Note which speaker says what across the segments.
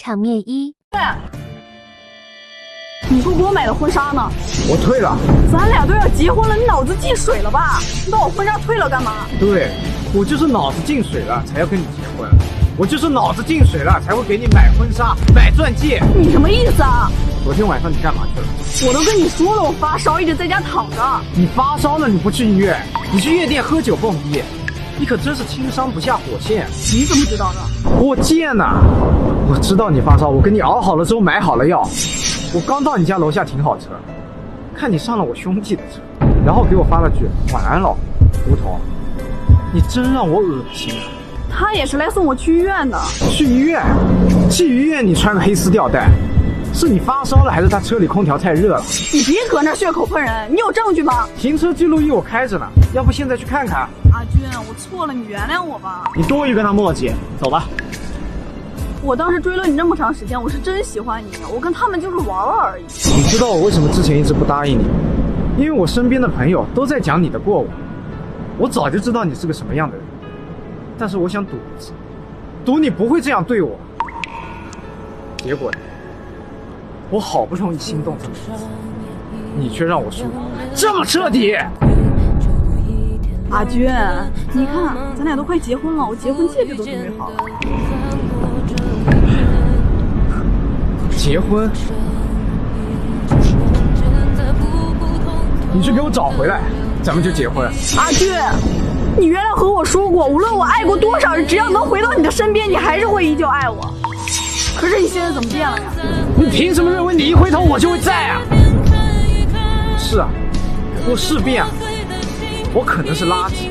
Speaker 1: 场面一。
Speaker 2: 你不给我买的婚纱呢？
Speaker 3: 我退了。
Speaker 2: 咱俩都要结婚了，你脑子进水了吧？你把我婚纱退了干嘛？
Speaker 3: 对，我就是脑子进水了才要跟你结婚，我就是脑子进水了才会给你买婚纱、买钻戒。
Speaker 2: 你什么意思啊？
Speaker 3: 昨天晚上你干嘛去了？
Speaker 2: 我都跟你说了，我发烧，一直在家躺着。
Speaker 3: 你发烧了，你不去医院，你去夜店喝酒蹦迪，你可真是轻伤不下火线。
Speaker 2: 你怎么知道的？
Speaker 3: 我贱呐！我知道你发烧，我给你熬好了之后买好了药。我刚到你家楼下停好车，看你上了我兄弟的车，然后给我发了句晚安老胡同。你真让我恶心啊！
Speaker 2: 他也是来送我去医院的。
Speaker 3: 去医院？去医院你穿个黑丝吊带，是你发烧了还是他车里空调太热了？
Speaker 2: 你别搁那血口喷人，你有证据吗？
Speaker 3: 行车记录仪我开着呢，要不现在去看看？
Speaker 2: 阿军，我错了，你原谅我吧。
Speaker 3: 你多余跟他磨叽，走吧。
Speaker 2: 我当时追了你那么长时间，我是真喜欢你的，我跟他们就是玩玩而已。
Speaker 3: 你知道我为什么之前一直不答应你？因为我身边的朋友都在讲你的过往，我早就知道你是个什么样的人，但是我想赌一次，赌你不会这样对我。结果呢？我好不容易心动这么一次，你却让我输得这么彻底。
Speaker 2: 阿军，你看咱俩都快结婚了，我结婚戒指都准备好了。
Speaker 3: 结婚？你去给我找回来，咱们就结婚。
Speaker 2: 阿俊，你原来和我说过，无论我爱过多少人，只要能回到你的身边，你还是会依旧爱我。可是你现在怎么变了呀？
Speaker 3: 你凭什么认为你一回头我就会在啊？是啊，我是变了，我可能是垃圾，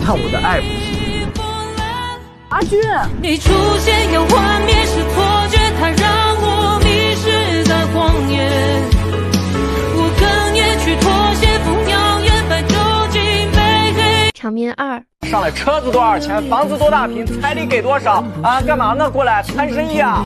Speaker 3: 但我的爱不是。
Speaker 2: 阿俊，
Speaker 4: 你出现又幻灭是错觉，它让我迷失在荒野，我更愿去妥协，不要远半走进被黑。
Speaker 1: 场面二。
Speaker 5: 上来车子多少钱，房子多大平，彩礼给多少啊？干嘛呢？过来谈生意啊？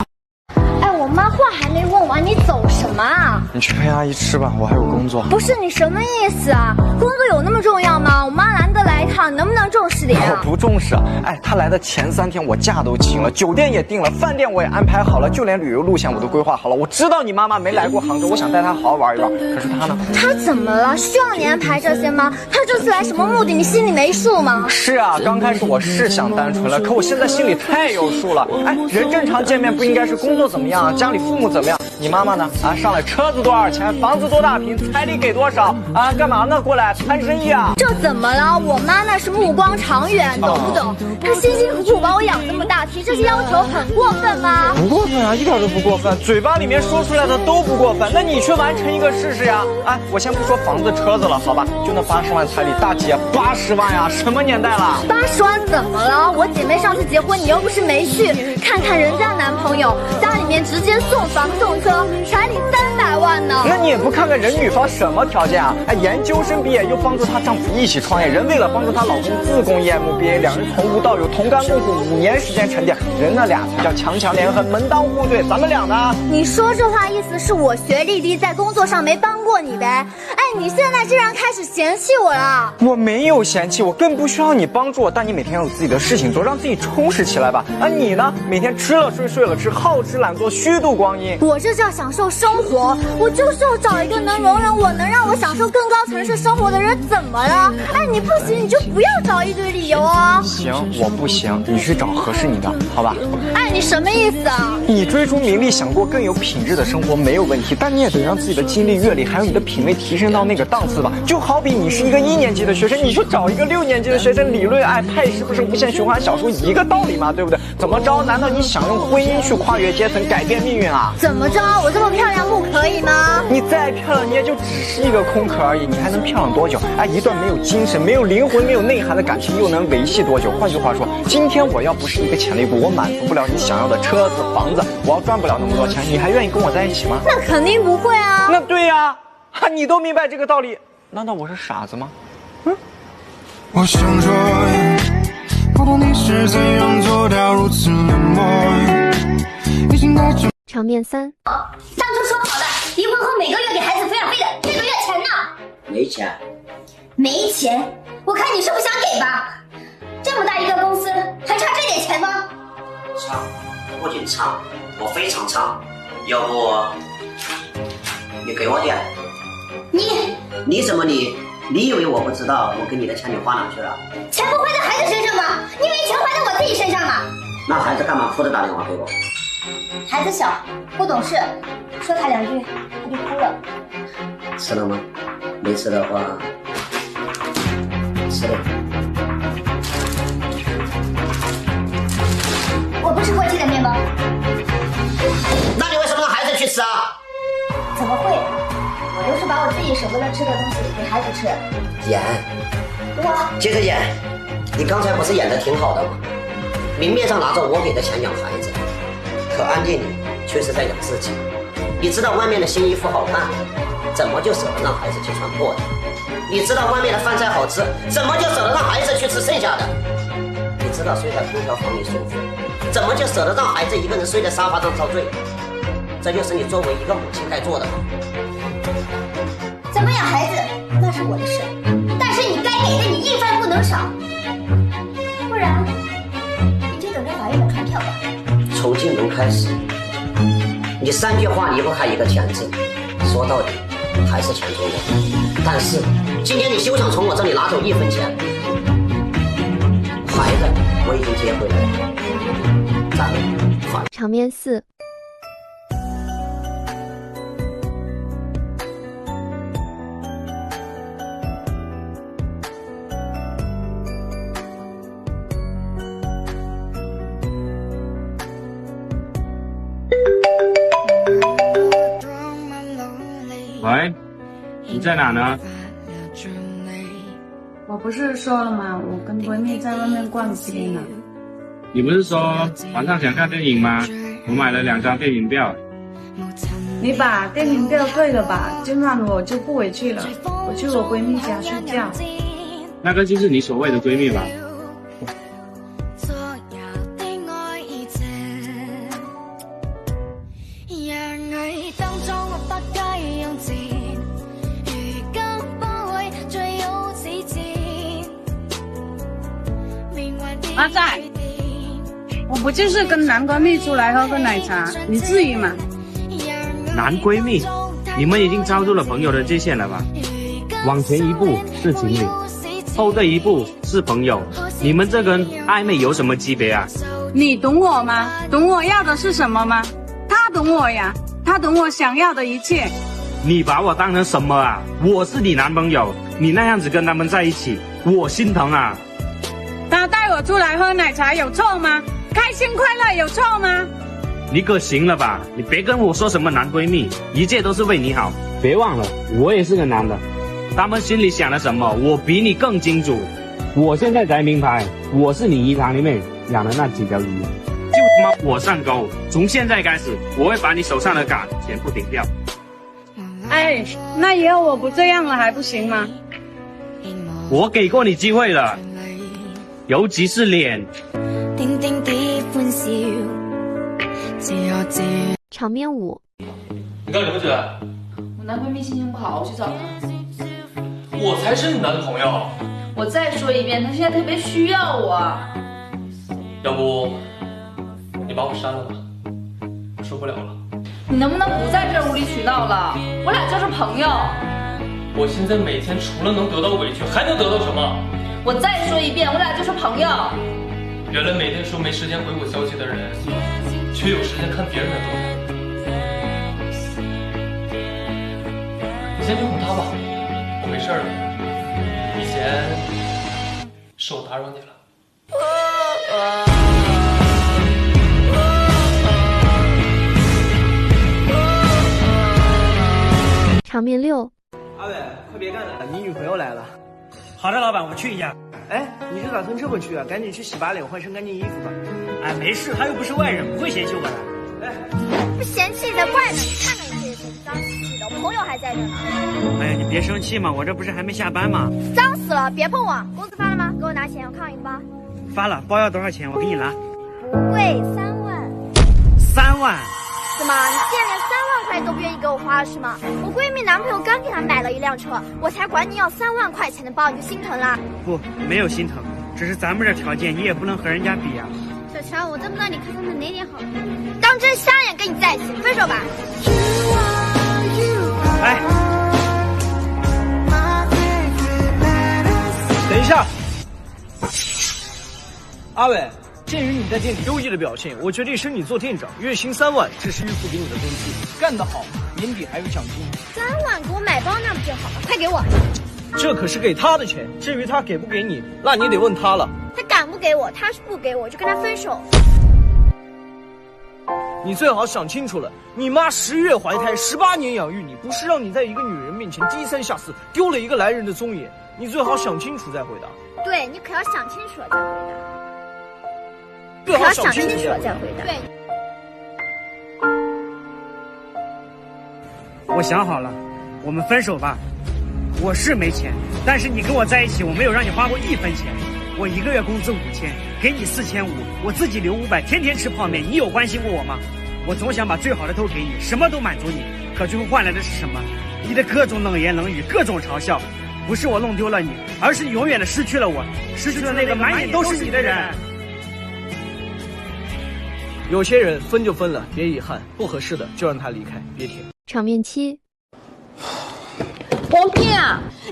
Speaker 6: 哎，我妈话还没问完，你走什么啊？
Speaker 7: 你去陪阿姨吃吧，我还有工作。
Speaker 6: 不是你什么意思啊？工作有那么重要吗？我妈难得来一趟，能不能重视点啊？
Speaker 7: 我不重视。哎，她来的前3天我假都请了，酒店也订了，饭店我也安排好了，就连旅游路线我都规划好了。我知道你妈妈没来过杭州，我想带她好好玩一玩。可是她呢？
Speaker 6: 她怎么了？需要你安排这些吗？她这次来什么目的？你心里没数吗？
Speaker 5: 是啊，刚开始我是想单纯了，可我现在心里太有数了。哎，人正常见面不应该是工作怎么样，家里父母怎么样？你妈妈呢？啊，上来车子多少钱，房子多大平，彩礼给多少啊？干嘛呢？过来谈生意啊？
Speaker 6: 这怎么了？我妈那是目光长远，懂不懂？她辛辛苦苦把我养这么大，提这些要求很过分吗？
Speaker 5: 不过分啊，一点都不过分，嘴巴里面说出来的都不过分。那你去完成一个试试呀？哎，我先不说房子车子了，好吧，就那80万彩礼，大姐80万呀，什么年代了
Speaker 6: ？80万怎么了？我姐妹上次结婚，你又不是没去，看看人家男朋友，家里面直接送房送车，彩礼300万呢。
Speaker 5: 那你也不看看人女方什么条件啊？哎，研究生毕业，又帮助她丈夫一起创业，人为了帮助她老公自贡 EMBA，2人同无道友，同甘共苦5年时间沉淀，人那俩才叫强强联合，门当户对。咱们俩呢？
Speaker 6: 你说这话意思是我学历低，在工作上没帮过你呗？哎，你现在竟然开始嫌弃我了？
Speaker 5: 我没有嫌弃，我更不需要你帮助我，但你每天要有自己的事情做，让自己充实起来吧。而你呢？每天吃了睡，睡了吃，好吃懒做，虚度光阴。
Speaker 6: 我这叫享受生活，我就是要找一个能容忍我，能让我享受更高层次生活的人，怎么了？哎，你不行你就不要找一堆理由啊。
Speaker 5: 行，我不行，你去找合适你的，好吧？
Speaker 6: 哎，你什么意思啊？
Speaker 5: 你追逐名利，想过更有品质的生活没有问题，但你也得让自己的经历、阅历还有你的品味提升到那个档次吧。就好比你是一个1年级的学生，你去找一个6年级的学生，理论爱派是不是无限循环小说一个道理嘛？对不对？怎么着？难道你想用婚姻去跨越阶层、改变命运啊？
Speaker 6: 怎么着？我这么漂亮不可以吗？
Speaker 5: 你再漂亮，你也就只是一个空壳而已，你还能漂亮多久？哎，一段没有精神、没有灵魂、没有内涵的感情，又能维系多久？换句话说，今天我要不是一个潜力股，我满足不了你想要的车子、房子，我要赚不了那么多钱，你还愿意跟我在一起吗？
Speaker 6: 那肯定不会啊。
Speaker 5: 那对呀，你都明白这个道理，难道我是傻子吗？
Speaker 8: 我想说，不懂你是怎样做到如此冷漠，已经带着。
Speaker 1: 场面3。
Speaker 6: 当初说好的，离婚后每个月给孩子抚养费的，这个月钱呢？
Speaker 9: 没钱。
Speaker 6: 没钱？我看你是不想给吧？这么大一个公司，还差这点钱吗？
Speaker 9: 差，
Speaker 1: 不仅差，我非常差。要不你给我点？你怎么你以为我不知道我给你的钱你花哪去了？
Speaker 6: 钱不花在孩子身上吗？你以为钱花在我自己身上吗？
Speaker 1: 那孩子干嘛哭着打电话给我？
Speaker 6: 孩子小，不懂事，说他2句他就哭了。
Speaker 1: 吃了吗？没吃的话，吃了。
Speaker 6: 我不吃过期的面包。
Speaker 1: 那你为什么让孩子去吃啊？
Speaker 6: 怎么会？我都是把我自己舍不得吃的东西给孩子吃。
Speaker 1: 演，接着演。你刚才不是演得挺好的吗？明面上拿着我给的钱养孩子，可暗地里却是在养自己。你知道外面的新衣服好看，怎么就舍得让孩子去穿破的？你知道外面的饭菜好吃，怎么就舍得让孩子去吃剩下的？你知道睡在空调房里舒服，怎么就舍得让孩子一个人睡在沙发上遭罪？这就是你作为一个母亲该做的吗？
Speaker 6: 怎么养孩子那是我的事，但是你该给的你一分不能少，不然你就等着法院的传票吧。
Speaker 1: 从进门开始，你3句话离不开一个钱字，说到底还是钱重要。但是今天你休想从我这里拿走1分钱。孩子我已经接回来了，咱们法。
Speaker 9: 场面4。
Speaker 10: 喂，你在哪呢？
Speaker 2: 我不是说了吗？我跟闺蜜在外面逛街呢。
Speaker 10: 你不是说晚上想看电影吗？我买了2张电影票。
Speaker 2: 你把电影票退了吧，今晚我就不回去了，我去我闺蜜家睡觉。
Speaker 10: 那个就是你所谓的闺蜜吧？
Speaker 2: 阿仔，我不就是跟男闺蜜出来喝个奶茶，你至于吗？
Speaker 10: 男闺蜜，你们已经超出了朋友的界限了吧？往前一步是情侣，后退一步是朋友，你们这跟暧昧有什么区别啊？
Speaker 2: 你懂我吗？懂我要的是什么吗？他懂我呀，他懂我想要的一切。
Speaker 10: 你把我当成什么啊？我是你男朋友，你那样子跟他们在一起，我心疼啊。
Speaker 2: 他带我出来喝奶茶有错吗？开心快乐有错吗？
Speaker 10: 你可行了吧？你别跟我说什么男闺蜜，一切都是为你好。别忘了，我也是个男的，他们心里想的什么，我比你更清楚。我现在才明白，我是你鱼塘里面养的那几条鱼，就他妈我上钩。从现在开始，我会把你手上的杆全部顶掉。
Speaker 2: 哎，那以后我不这样了还不行吗？
Speaker 10: 我给过你机会了，尤其是脸。
Speaker 9: 场面5。
Speaker 11: 你干什么去？
Speaker 12: 我男闺蜜心情不好，我去找他。
Speaker 11: 我才是你男朋友。
Speaker 12: 我再说一遍，他现在特别需要我。
Speaker 11: 要不你把我删了吧，我受不了了。
Speaker 12: 你能不能不在这无理取闹了？我俩就是朋友。
Speaker 11: 我现在每天除了能得到委屈，还能得到什么？
Speaker 12: 我再说一遍，我俩就是朋友。
Speaker 11: 原来每天说没时间回我消息的人，却有时间看别人的动态。你先去哄他吧，我没事了。以前是我打扰你了。
Speaker 9: 场面6。
Speaker 13: 阿伟，快别干了，你女朋友来了。
Speaker 14: 好的，老板，我去一下。
Speaker 13: 哎，你是打算这么去啊？赶紧去洗把脸，换身干净衣服吧。
Speaker 14: 哎，没事，他又不是外人，不会嫌弃我的。
Speaker 13: 哎，
Speaker 6: 不嫌弃才怪呢！你看看你这些脏兮兮的，我朋友还在这呢。
Speaker 14: 哎呀，你别生气嘛，我这不是还没下班吗？
Speaker 6: 脏死了，别碰我！工资发了吗？给我拿钱，我抗一个包。
Speaker 14: 发了，包要多少钱？我给你拿。
Speaker 6: 不贵，3万。
Speaker 14: 3万？
Speaker 6: 怎么，你现在连3万块都不愿意给我花了是吗？我闺蜜男朋友刚给她买了一辆车，我才管你要3万块钱的包，你就心疼啦？
Speaker 14: 不，没有心疼，只是咱们这条件你也不能和人家比啊。
Speaker 6: 这钱，我都不知道你看上的哪点好看，当真瞎眼跟你在一起，分手吧。
Speaker 13: 哎，等一下，阿伟，鉴于你在店里优异的表现，我决定升你做店长，月薪3万，这是预付给你的工资。干得好，年底还有奖金。
Speaker 6: 3万给我买包那不就好了？快给我！
Speaker 13: 这可是给他的钱，至于他给不给你，那你得问他了。
Speaker 6: 他敢不给我，他是不给我，就跟他分手。
Speaker 13: 你最好想清楚了，你妈10月怀胎，18年养育你，不是让你在一个女人面前低三下四，丢了一个男人的尊严。你最好想清楚再回答。
Speaker 6: 对，你可要想清楚了再回答。
Speaker 13: 最好想清楚
Speaker 6: 了再回答。对。
Speaker 14: 我想好了，我们分手吧。我是没钱，但是你跟我在一起，我没有让你花过1分钱。我1个月工资5000，给你4500，我自己留500，天天吃泡面。你有关心过我吗？我总想把最好的都给你，什么都满足你，可最后换来的是什么？你的各种冷言冷语，各种嘲笑。不是我弄丢了你，而是你永远的失去了我，失去了那个满眼都是你的人。
Speaker 13: 有些人分就分了，别遗憾；不合适的就让他离开，别舔。
Speaker 9: 场面7。
Speaker 12: 王斌，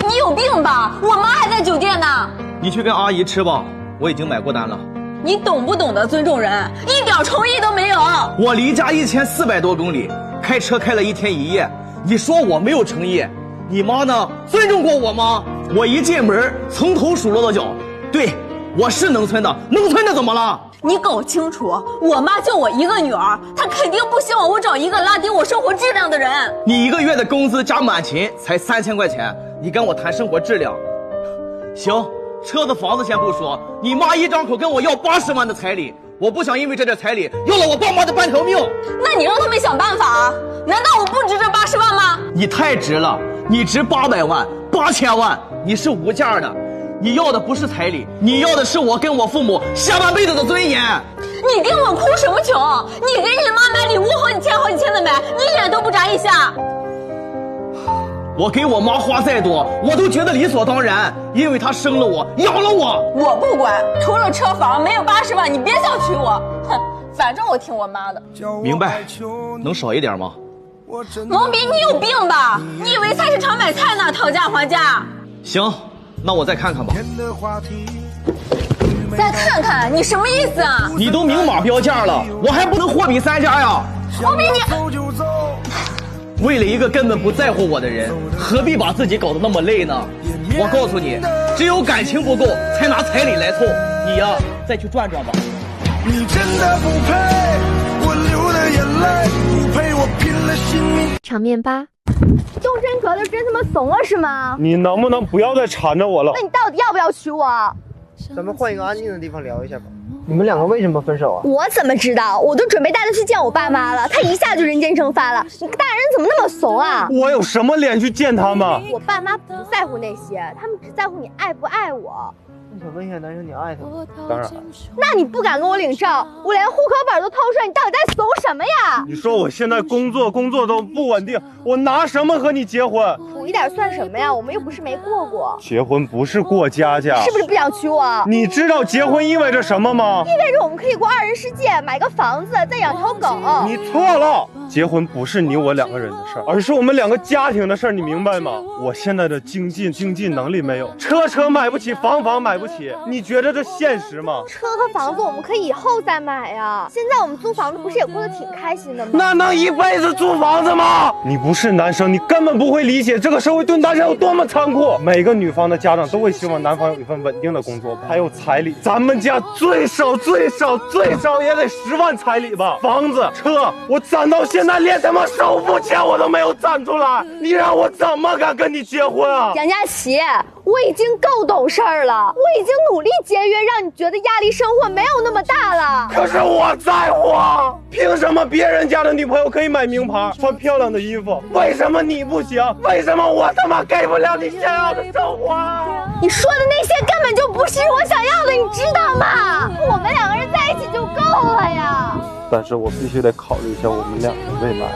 Speaker 12: 你有病吧？我妈还在酒店呢。
Speaker 15: 你去跟阿姨吃吧，我已经买过单了。
Speaker 12: 你懂不懂得尊重人？一点诚意都没有。
Speaker 15: 我离家1400多公里，开车开了1天1夜，你说我没有诚意？你妈呢？尊重过我吗？我一进门从头数落到脚。对，我是农村的，农村的怎么了？
Speaker 12: 你搞清楚，我妈就我一个女儿，她肯定不希望我找一个拉低我生活质量的人。
Speaker 15: 你1个月的工资加满勤才3000块钱，你跟我谈生活质量？行，车子房子先不说，你妈一张口跟我要80万的彩礼，我不想因为这点彩礼要了我爸妈的半条命。
Speaker 12: 那你让他们想办法啊！难道我不值这80万吗？
Speaker 15: 你太值了，你值800万、8000万，你是无价的。你要的不是彩礼，你要的是我跟我父母下半辈子的尊严。
Speaker 12: 你跟我哭什么穷？你给你妈买礼物好几千的买，你脸都不眨一下。
Speaker 15: 我给我妈花再多，我都觉得理所当然，因为她生了我，养了我。
Speaker 12: 我不管，除了车房没有80万，你别想娶我。哼，反正我听我妈的。
Speaker 15: 明白，能少一点吗？
Speaker 12: 王斌，你有病吧？你以为菜市场买菜呢，讨价还价？
Speaker 15: 行，那我再看看吧。
Speaker 12: 再看看，你什么意思啊？
Speaker 15: 你都明码标价了，我还不能货比三家呀？
Speaker 12: 王斌，你
Speaker 15: 为了一个根本不在乎我的人，何必把自己搞得那么累呢？我告诉你，只有感情不够，才拿彩礼来凑。你呀，再去转转吧。
Speaker 8: 你真的不配，我流的眼泪不配，我拼了性命。
Speaker 9: 场面8。
Speaker 2: 终身阁就真他妈怂了是吗？
Speaker 16: 你能不能不要再缠着我了？
Speaker 2: 那你到底要不要娶我？
Speaker 3: 咱们换一个安静的地方聊一下吧。你们2个为什么分手啊？
Speaker 2: 我怎么知道？我都准备带他去见我爸妈了，他一下就人间蒸发了。你个大人怎么那么怂啊？
Speaker 16: 我有什么脸去见他们？
Speaker 2: 我爸妈不在乎那些，他们只在乎你爱不爱我。
Speaker 3: 我想问一下男生，你爱他吗？当然。
Speaker 2: 那你不敢跟我领证，我连户口本都偷出来，你到底在怂什么呀？
Speaker 16: 你说我现在工作都不稳定，我拿什么和你结婚？
Speaker 2: 苦一点算什么呀？我们又不是没过过。
Speaker 16: 结婚不是过家家，
Speaker 2: 是不是不想娶我？
Speaker 16: 你知道结婚意味着什么吗？
Speaker 2: 意味着我们可以过2人世界，买个房子，再养条狗。
Speaker 16: 你错了，结婚不是你我2个人的事儿，而是我们2个家庭的事儿，你明白吗？我现在的经济能力没有，车买不起，房买不起，你觉得这现实吗？
Speaker 2: 车和房子我们可以以后再买呀。现在我们租房子不是也过得挺开心的吗？
Speaker 16: 那能一辈子租房子吗？你不是男生，你根本不会理解这个社会对男生有多么残酷。每个女方的家长都会希望男方有一份稳定的工作，还有彩礼。咱们家最少也得10万彩礼吧。房子、车，我攒到现在连他妈首付钱我都没有攒出来，你让我怎么敢跟你结婚啊？
Speaker 2: 杨佳琪，我已经够懂事儿了，我已经努力节约，让你觉得压力生活没有那么大了。
Speaker 16: 可是我在乎啊！凭什么别人家的女朋友可以买名牌、穿漂亮的衣服，为什么你不行？为什么我他妈给不了你想要的生活啊？
Speaker 2: 你说的那些根本就不是我想要的，你知道吗？我们2个人在一起就够了呀。
Speaker 16: 但是我必须得考虑一下我们2个未来。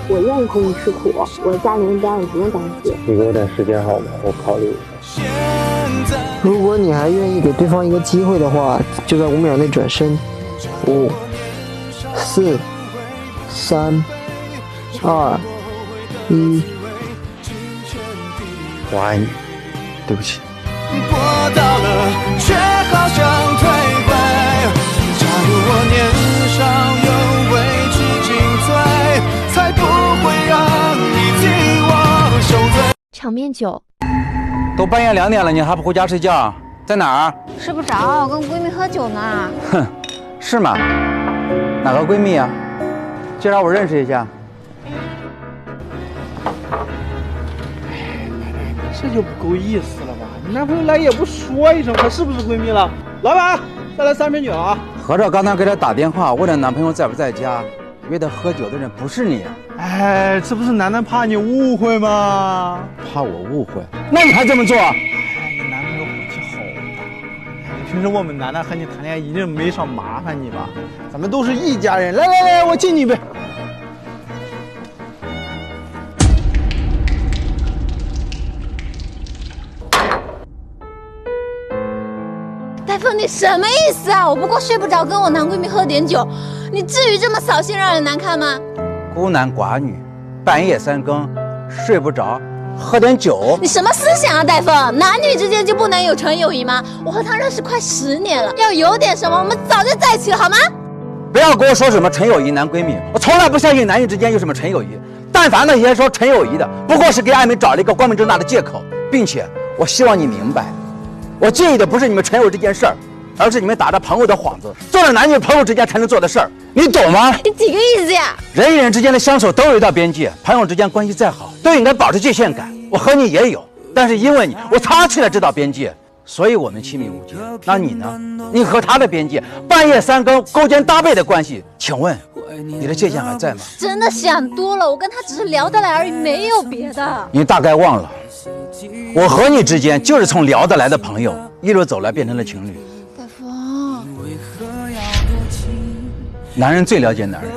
Speaker 2: 我愿意陪你吃苦，我的家里人家也不用担心。
Speaker 16: 你给我点时间好吗？我考虑一下。
Speaker 17: 如果你还愿意给对方一个机会的话，就在5秒内转身。5、4、3、2、1。
Speaker 7: 我爱你，对不起。
Speaker 8: 过到了，却好想退回。假如我年少有为知进退，才不会让你替我受罪。
Speaker 9: 场面9。
Speaker 18: 都半夜2点了，你还不回家睡觉？在哪儿？
Speaker 6: 睡不着，跟闺蜜喝酒呢。
Speaker 18: 哼，是吗？哪个闺蜜啊？介绍我认识一下。
Speaker 13: 这就不够意思了吧？你男朋友来也不说一声，可是不是闺蜜了？老板，再来3瓶酒啊！
Speaker 18: 合着刚才给她打电话问了男朋友在不在家，约她喝酒的人不是你。
Speaker 13: 哎，这不是楠楠怕你误会吗？
Speaker 18: 怕我误会？那你还这么做？
Speaker 13: 哎，你男朋友脾气好大。平时我们楠楠和你谈恋爱一定没少麻烦你吧？咱们都是一家人。来来来，我敬你一杯。
Speaker 6: 大夫，你什么意思啊？我不过睡不着，跟我男闺蜜喝点酒，你至于这么扫兴让人难看吗？
Speaker 18: 孤男寡女，半夜3更，睡不着，喝点酒。
Speaker 6: 你什么思想啊，大夫？男女之间就不能有纯友谊吗？我和他认识快10年了，要有点什么，我们早就在一起了，好吗？
Speaker 18: 不要跟我说什么纯友谊男闺蜜，我从来不相信男女之间有什么纯友谊。但凡那些说纯友谊的，不过是给暧昧找了一个光明正大的借口，并且我希望你明白。我介意的不是你们纯友这件事儿，而是你们打着朋友的幌子，做了男女朋友之间才能做的事儿，你懂吗？
Speaker 6: 你几个意思呀？
Speaker 18: 人与人之间的相处都有一道边界，朋友之间关系再好，都应该保持界限感。我和你也有，但是因为你，我擦去了这道边界，所以我们亲密无间。那你呢？你和他的边界，半夜3更勾肩搭背的关系，请问你的界限还在吗？
Speaker 6: 真的想多了，我跟他只是聊得来而已，没有别的。
Speaker 18: 你大概忘了。我和你之间就是从聊得来的朋友，一路走来变成了情侣。
Speaker 6: 大夫，
Speaker 18: 男人最了解男人，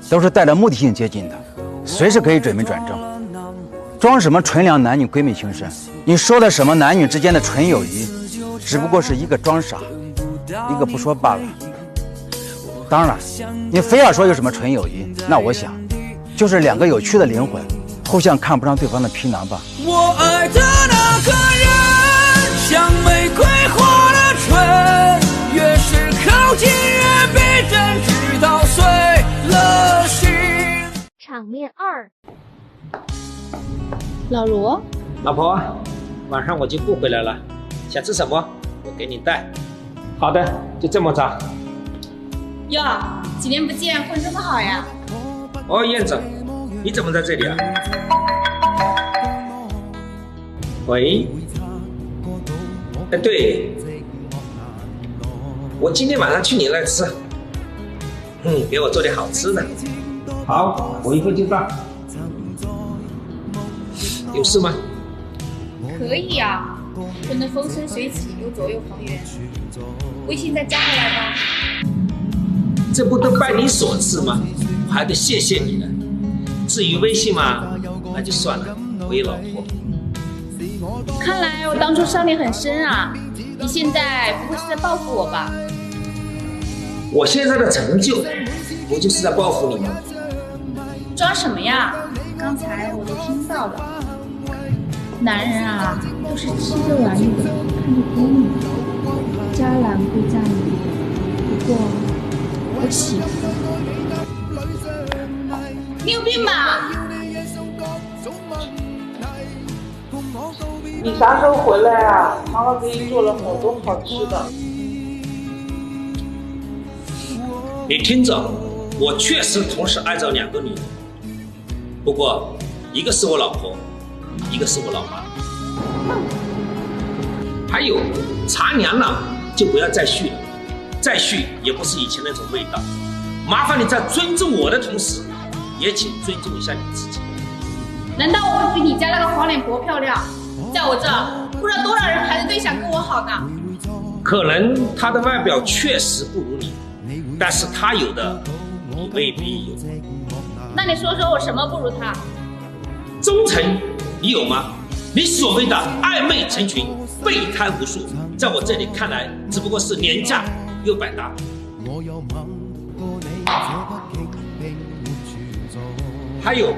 Speaker 18: 都是带着目的性接近的，随时可以转变转正。装什么纯良男女闺蜜情深？你说的什么男女之间的纯友谊，只不过是一个装傻，一个不说罢了。当然，你非要说有什么纯友谊，那我想，就是2个有趣的灵魂。互相看不上对方的皮囊吧。
Speaker 4: 我爱的那个人，像玫瑰花的唇，越是靠近越被人知道碎了心。
Speaker 9: 场面2。
Speaker 12: 老罗，
Speaker 10: 老婆，晚上我就不回来了，想吃什么我给你带。好的，就这么着。
Speaker 12: 哟，几年不见，混这么好呀？
Speaker 10: 哦，燕子，你怎么在这里啊？喂，哎，对，我今天晚上去你那吃，给我做点好吃的。好，我一会就到。有事吗？
Speaker 12: 可以啊，混得风生水起，又左右逢源。微信再加回来吧。
Speaker 10: 这不都拜你所赐吗？我还得谢谢你呢。至于微信嘛，那就算了，我有老婆。
Speaker 12: 看来我当初伤你很深啊！你现在不会是在报复我吧？
Speaker 10: 我现在的成就，不就是在报复你吗？
Speaker 12: 装什么呀？刚才我都听到了。男人啊，都是吃着玩着，看着低你，渣男归渣男。不过我喜欢。你有病吧？
Speaker 19: 你啥时候回来啊？妈妈给你做了好多好吃的。
Speaker 10: 你听着，我确实同时爱着2个女人，不过一个是我老婆，一个是我老妈。还有，茶凉了就不要再续了，再续也不是以前那种味道。麻烦你在尊重我的同时，也请尊重一下你自己。
Speaker 12: 难道我会比你家那个黄脸婆漂亮？在我这不知道多少人排着队想跟我好呢。
Speaker 10: 可能她的外表确实不如你，但是她有的你未必有。
Speaker 12: 那你说说我什么不如她？
Speaker 10: 忠诚你有吗？你所谓的暧昧成群，
Speaker 20: 备胎无数，在我这里看来，只不过是廉价又百搭。还有，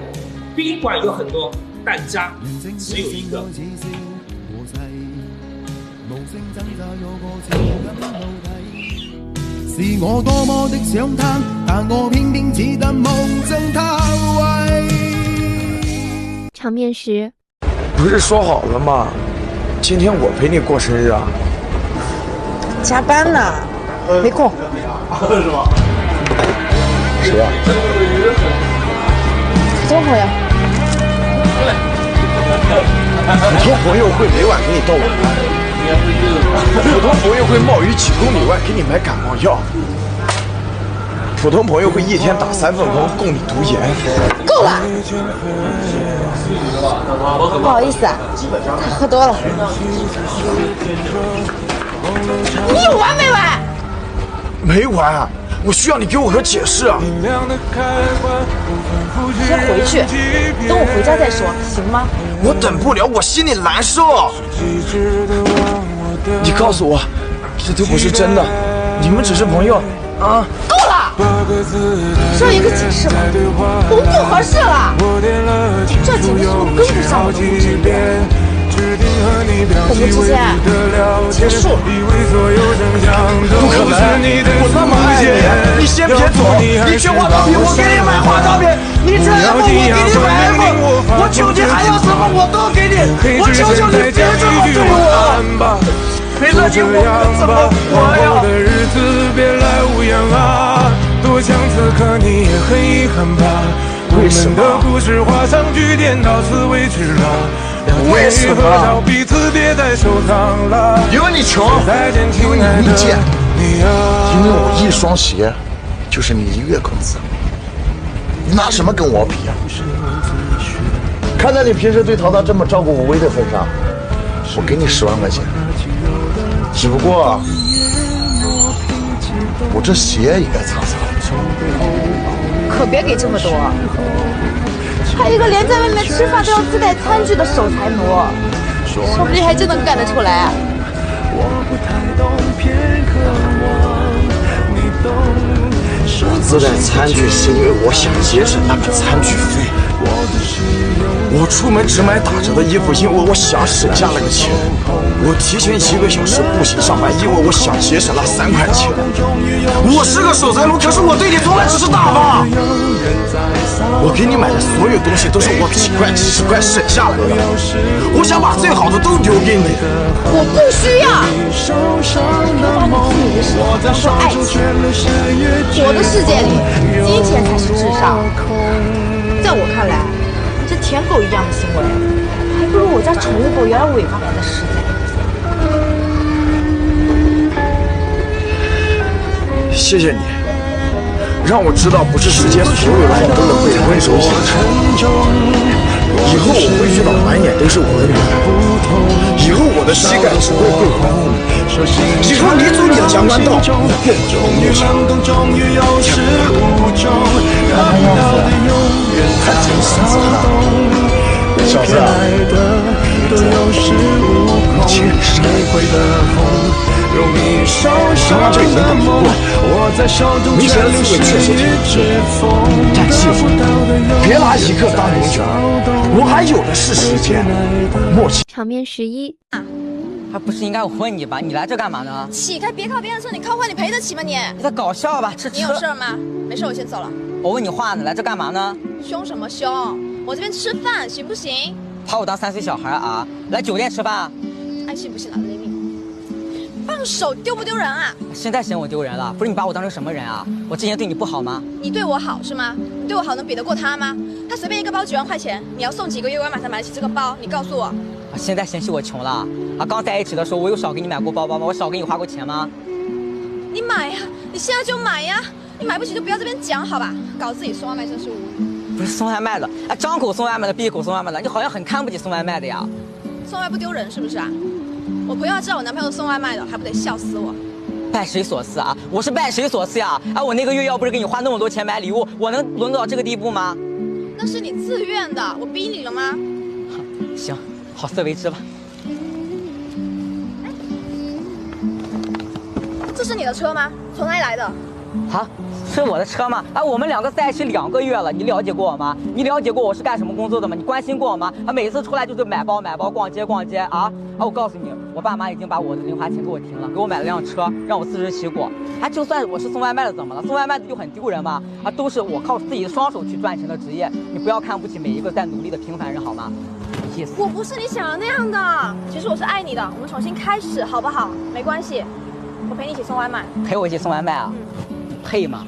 Speaker 20: 宾馆有很多，但家只有一个。
Speaker 8: 是我多麼的想他，但我偏偏只得夢憎他。
Speaker 9: 場面10。
Speaker 5: 不是說好了嗎？今天我陪你過生日啊。
Speaker 19: 加班呢，沒空。
Speaker 5: 是嗎？誰啊？
Speaker 19: 普通朋友。
Speaker 5: 普通朋友會每晚給你倒晚安。普通朋友會冒雨幾公里外給你買感冒藥，普通朋友會一天打3份工供你讀研。
Speaker 19: 夠了！不好意思啊，他喝多了。你有完沒完？
Speaker 5: 沒完，我需要你給我個解釋啊！
Speaker 19: 先回去，等我回家再說，行嗎？
Speaker 5: 我等不了，我心裡難受。你告訴我，這都不是真的，你們只是朋友啊！
Speaker 19: 夠了！說一個解釋吧，我們不合適了。這簡直是我跟不上我的物質點。我們之間結束。
Speaker 5: 不可能，我那麼愛你，你先別走，你缺化妝品我給你買化妝品，你缺 iPhone 我給你買 iPhone， 我求你還要什麼我都給你，我求求你別這麼對我。陪着你我怎麼活呀？的日子別來無恙啊，多想此刻你也很遺憾吧。為什麼？我們的故事畫上句點，到此為止了。為什麼？彼此別再收藏了。因為你窮，因為你逆賤，因為我一雙鞋就是你1月工資，你拿什麼跟我比啊？看在你平時對淘淘這麼照顧我薇的份上，我給你10萬塊錢。只不過，我這鞋也該擦擦。
Speaker 19: 可別給這麼多，還有一個連在外面吃飯都要自帶餐具的守財奴，說不定還真能幹得出來。
Speaker 5: 我自帶餐具是因為我想節省那個餐具費。我出門只買打折的衣服，因為我想省下那個錢。我提前1個小時步行上班，因為我想節省那3塊錢。我是個守財奴，可是我對你從來只是大方。我給你買的所有東西都是我幾塊10塊省下來的，我想把最好的都丟給你。
Speaker 19: 我不需要。把你自以為是的當做愛情，我的世界裡金錢才是至上。在我看來，這舔狗一樣的行為，還不如我家寵物狗原來尾巴來的實在。
Speaker 5: 謝謝你，讓我知道不是世間所有的人都能被溫柔相待。以後我會遇到滿眼都是我的女人，以後我的膝蓋只會跪拜，以後你走你的陽關道，我過我的紅路上。他真是小子啊，你欠你是刚刚这已经等不过，明显的滋味确实挺不错，但记住，别拿1个当永久，我还有的是时间。默契。
Speaker 9: 场面11。
Speaker 21: 还不是应该我问你吧？你来这干嘛呢？
Speaker 6: 起开，别靠别人说你靠坏，你赔得起吗你？
Speaker 21: 你在搞笑吧？吃。
Speaker 6: 你有事吗？没事，我先走了。
Speaker 21: 我问你话呢，来这干嘛呢？
Speaker 6: 凶什么凶？我这边吃饭行不行？
Speaker 21: 把我当3岁小孩啊？来酒店吃饭？
Speaker 6: 爱信不信老子领命。放手，丢不丢人啊？
Speaker 21: 现在嫌我丢人了？不是你把我当成什么人啊？我之前对你不好吗？
Speaker 6: 你对我好是吗？你对我好能比得过他吗？他随便一个包几万块钱，你要送几个月我马上买得起这个包？你告诉我。
Speaker 21: 现在嫌弃我穷了啊？刚在一起的时候我有少给你买过包包吗？我少给你花过钱吗？
Speaker 6: 你买呀，你现在就买呀！你买不起就不要这边讲好吧？搞自己送外卖真是无语。
Speaker 21: 不是送外卖的，哎，张口送外卖的，闭口送外卖的，你好像很看不起送外卖的呀。
Speaker 6: 送外不丢人是不是啊？我朋友要知道我男朋友送外卖的，还不得笑死我？
Speaker 21: 拜谁所赐啊？我是拜谁所赐呀？啊，我那个月要不是给你花那么多钱买礼物，我能沦落到这个地步吗？
Speaker 6: 那是你自愿的，我逼你了吗？
Speaker 21: 行，好自为之吧。
Speaker 6: 是你的车吗？从哪里来的？
Speaker 21: 啊，是我的车吗？啊，我们2个在一起2个月了，你了解过我吗？你了解过我是干什么工作的吗？你关心过我吗？啊，每次出来就是买包、逛街啊！我告诉你，我爸妈已经把我的零花钱给我停了，给我买了辆车，让我自食其果。啊，就算我是送外卖的，怎么了？送外卖的就很丢人吗？啊，都是我靠自己的双手去赚钱的职业，你不要看不起每一个在努力的平凡人好吗？
Speaker 6: 我不是你想的那样的，其实我是爱你的，我们重新开始好不好？没关系，我陪你一起送外卖。
Speaker 21: 陪我一起送外卖啊？配吗？